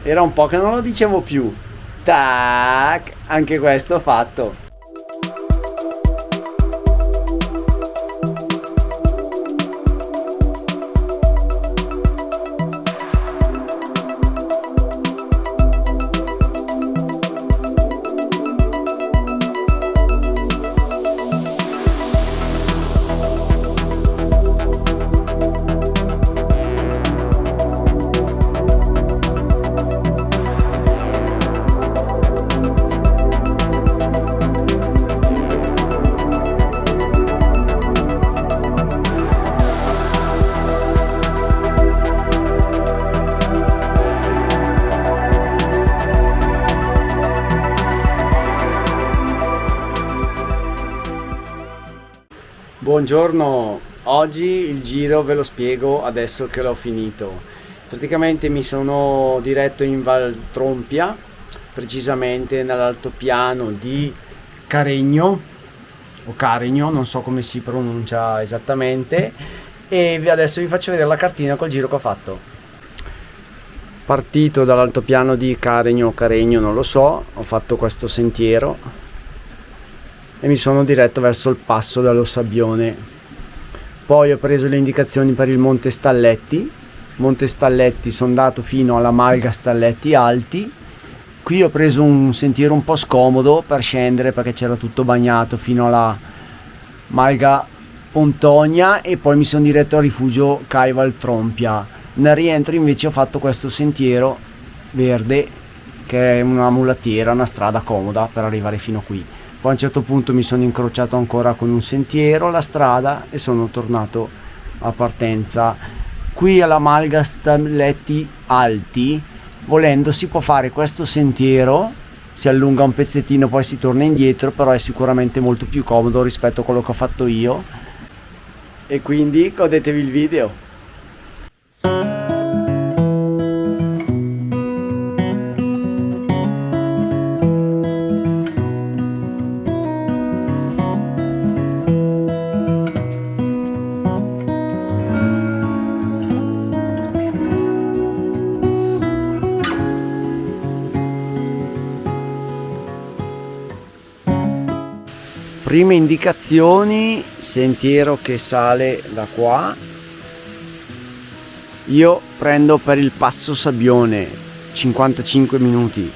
Era un po' che non lo dicevo più. Tac, anche questo fatto. Buongiorno, oggi il giro ve lo spiego adesso che l'ho finito. Praticamente mi sono diretto in Val Trompia, precisamente nell'altopiano di Caregno o Caregno, non so come si pronuncia esattamente, e adesso vi faccio vedere la cartina col giro che ho fatto. Partito dall'altopiano di Caregno o Caregno, non lo so, ho fatto questo sentiero e mi sono diretto verso il passo dello Sabbione. Poi ho preso le indicazioni per il Monte Stalletti. Monte Stalletti, sono andato fino alla Malga Stalletti Alti. Qui ho preso un sentiero un po' scomodo per scendere perché c'era tutto bagnato fino alla Malga Pontonia, e poi mi sono diretto al rifugio Cai Val Trompia. Nel rientro invece ho fatto questo sentiero verde che è una mulattiera, una strada comoda per arrivare fino qui. Poi a un certo punto mi sono incrociato ancora con un sentiero, la strada, e sono tornato a partenza. Qui alla Malga Stalletti Alti, volendo, si può fare questo sentiero, si allunga un pezzettino, poi si torna indietro, però è sicuramente molto più comodo rispetto a quello che ho fatto io. E quindi godetevi il video. Prime indicazioni, sentiero che sale da qua. Io prendo per il passo Sabbione, 55 minuti.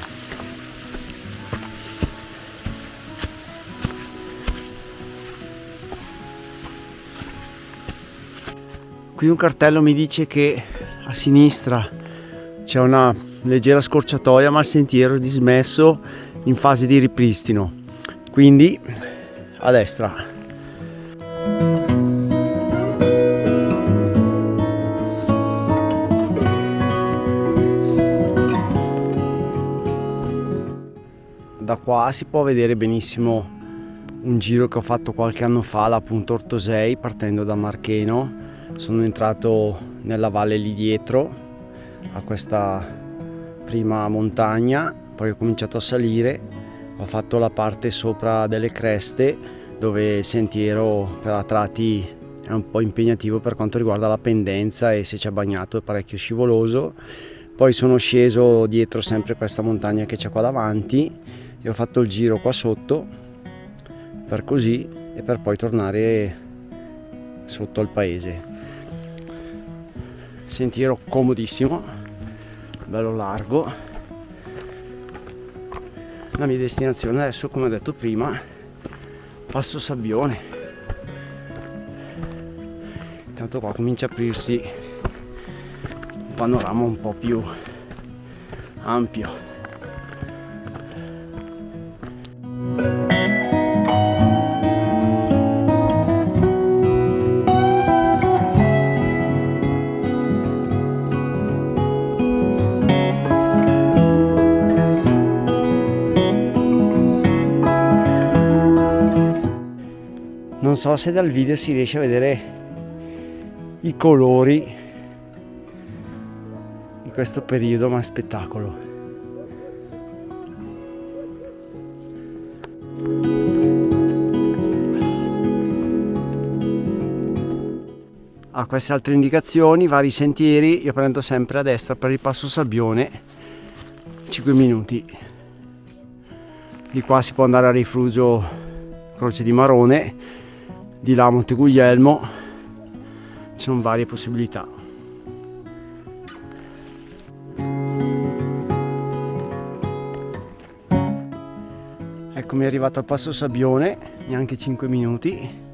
Qui un cartello mi dice che a sinistra c'è una leggera scorciatoia, ma il sentiero è dismesso, in fase di ripristino. Quindi a destra. Da qua si può vedere benissimo un giro che ho fatto qualche anno fa alla Punta Ortosei, partendo da Marcheno. Sono entrato nella valle lì dietro a questa prima montagna, poi ho cominciato a salire. Ho fatto la parte sopra delle creste, dove il sentiero per a tratti è un po' impegnativo per quanto riguarda la pendenza, e se c'è bagnato è parecchio scivoloso. Poi sono sceso dietro sempre questa montagna che c'è qua davanti e ho fatto il giro qua sotto per così, e per poi tornare sotto al paese. Sentiero comodissimo, bello largo. La mia destinazione adesso, come ho detto prima, passo Sabbione. Intanto qua comincia a aprirsi un panorama un po' più ampio. Non so se dal video si riesce a vedere i colori di questo periodo, ma è spettacolo. Ha queste altre indicazioni, vari sentieri. Io prendo sempre a destra per il passo Sabbione 25 minuti. Di qua si può andare a rifugio Croce di Marone, di là a Monte Guglielmo, ci sono varie possibilità. Eccomi arrivato al Passo Sabbione, neanche 5 minuti.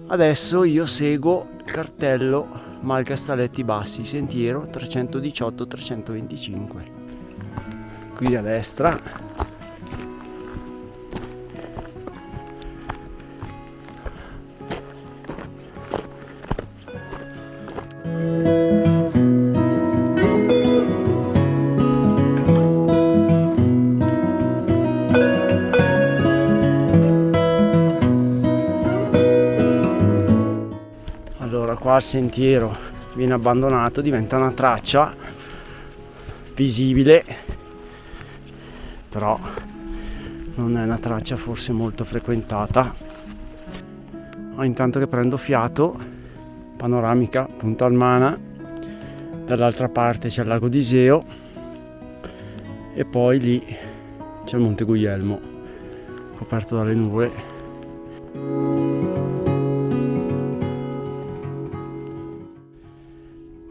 Adesso io seguo il cartello Malga Staletti Bassi, sentiero 318-325. Qui a destra. Allora qua il sentiero viene abbandonato, diventa una traccia visibile, però non è una traccia forse molto frequentata. Ma intanto che prendo fiato, panoramica Punta Almana, dall'altra parte c'è il lago di Iseo e poi lì c'è il Monte Guglielmo coperto dalle nuvole.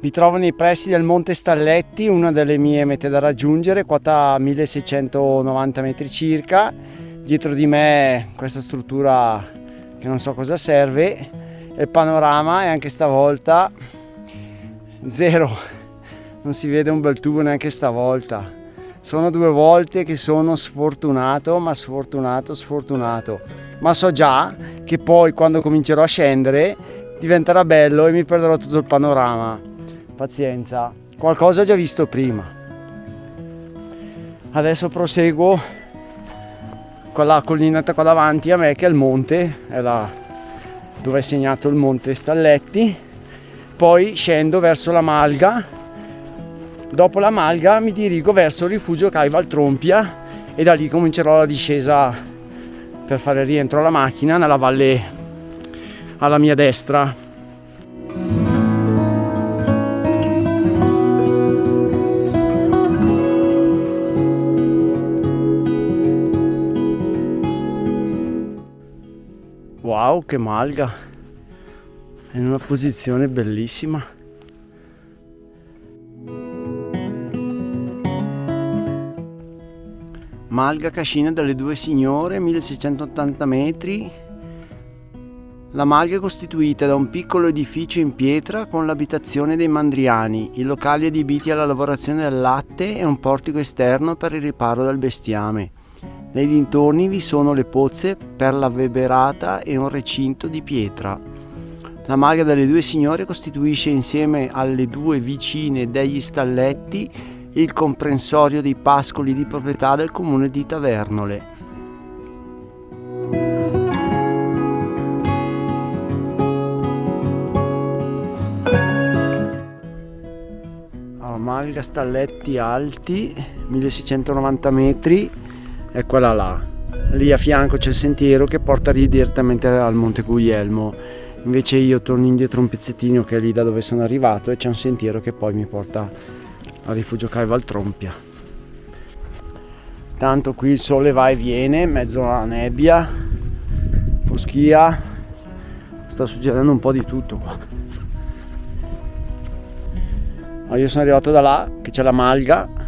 Mi trovo nei pressi del Monte Stalletti, una delle mie mete da raggiungere, quota 1690 metri circa. Dietro di me questa struttura che non so cosa serve, e il panorama è anche stavolta zero, non si vede un bel tubo neanche stavolta. Sono 2 volte che sono sfortunato, ma so già che poi quando comincerò a scendere diventerà bello e mi perderò tutto il panorama. Pazienza, qualcosa ho già visto prima. Adesso proseguo con la collinetta qua davanti a me, che è il monte, è dove è segnato il Monte Stalletti. Poi scendo verso la Malga, dopo la Malga mi dirigo verso il rifugio Cai Valtrompia e da lì comincerò la discesa per fare rientro alla macchina nella valle alla mia destra. Wow, che malga! È in una posizione bellissima. Malga Cascina delle Due Signore, 1680 metri. La malga è costituita da un piccolo edificio in pietra con l'abitazione dei Mandriani, i locali adibiti alla lavorazione del latte e un portico esterno per il riparo del bestiame. Nei dintorni vi sono le pozze per la beberata e un recinto di pietra. La malga delle Due Signore costituisce insieme alle 2 vicine degli Stalletti il comprensorio dei pascoli di proprietà del comune di Tavernole. La malga Stalletti Alti, 1690 metri. È quella là. Lì a fianco c'è il sentiero che porta direttamente al Monte Guglielmo. Invece io torno indietro un pezzettino che è lì da dove sono arrivato e c'è un sentiero che poi mi porta al rifugio Cai Valtrompia. Tanto qui il sole va e viene, in mezzo alla nebbia, foschia, sta succedendo un po' di tutto qua. Ma io sono arrivato da là, che c'è la malga.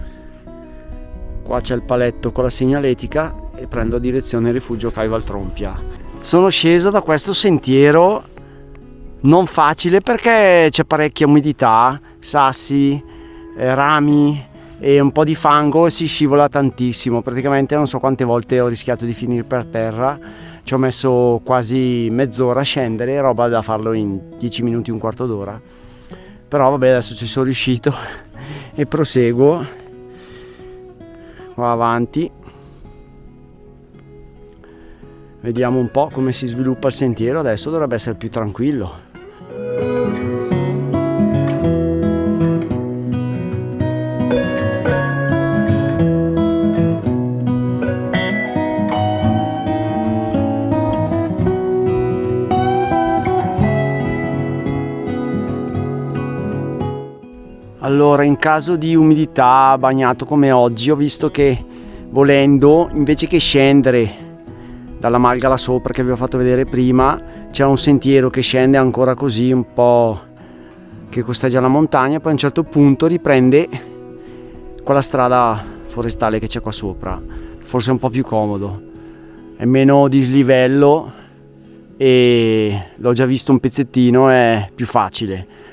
Qua c'è il paletto con la segnaletica e prendo direzione rifugio Cai Valtrompia. Sono sceso da questo sentiero non facile perché c'è parecchia umidità, sassi, rami e un po' di fango e si scivola tantissimo. Praticamente non so quante volte ho rischiato di finire per terra. Ci ho messo quasi mezz'ora a scendere, roba da farlo in 10 minuti, un quarto d'ora. Però vabbè, adesso ci sono riuscito e proseguo qua avanti. Vediamo un po' come si sviluppa il sentiero. Adesso dovrebbe essere più tranquillo. Allora, in caso di umidità bagnato come oggi, ho visto che volendo, invece che scendere dalla malga là sopra che vi ho fatto vedere prima, c'è un sentiero che scende ancora così un po', che costeggia la montagna, poi a un certo punto riprende quella strada forestale che c'è qua sopra. Forse è un po' più comodo, è meno dislivello e l'ho già visto un pezzettino, è più facile.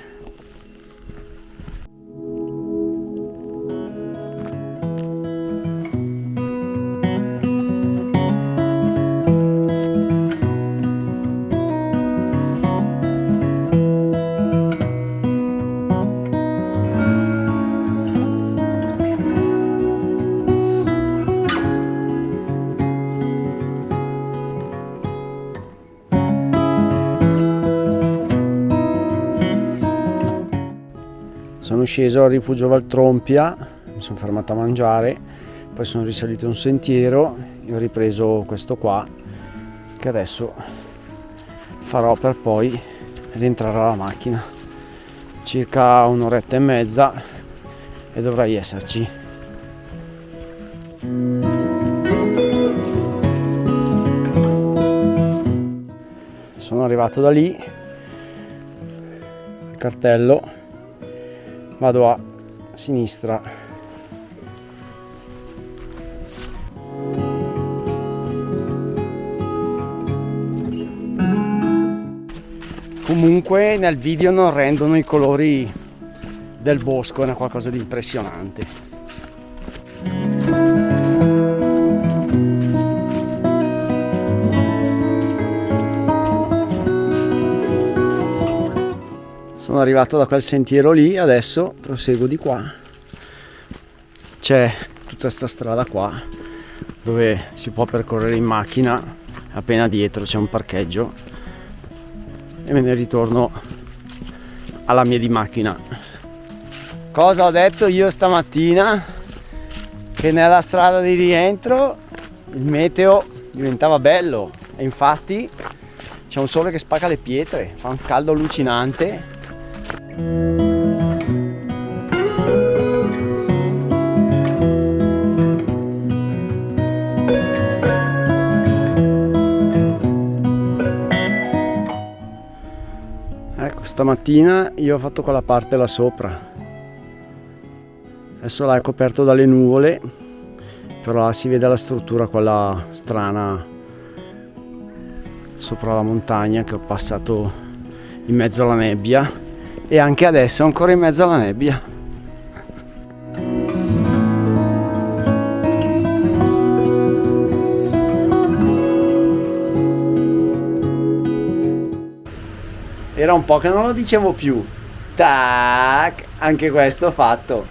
Sono sceso al rifugio Valtrompia, mi sono fermato a mangiare, poi sono risalito un sentiero e ho ripreso questo qua che adesso farò per poi rientrare alla macchina. Circa un'oretta e mezza e dovrei esserci. Sono arrivato da lì, il cartello. Vado a sinistra. Comunque nel video non rendono i colori del bosco, è qualcosa di impressionante. Sono arrivato da quel sentiero lì, adesso proseguo di qua. C'è tutta questa strada qua dove si può percorrere in macchina, appena dietro c'è un parcheggio e me ne ritorno alla mia di macchina. Cosa ho detto io stamattina? Che nella strada di rientro il meteo diventava bello e infatti c'è un sole che spacca le pietre, fa un caldo allucinante. Ecco, stamattina io ho fatto quella parte là sopra, adesso là è coperto dalle nuvole, però là si vede la struttura quella strana sopra la montagna che ho passato in mezzo alla nebbia e anche adesso ancora in mezzo alla nebbia. Era un po' che non lo dicevo più. Tac, anche questo fatto.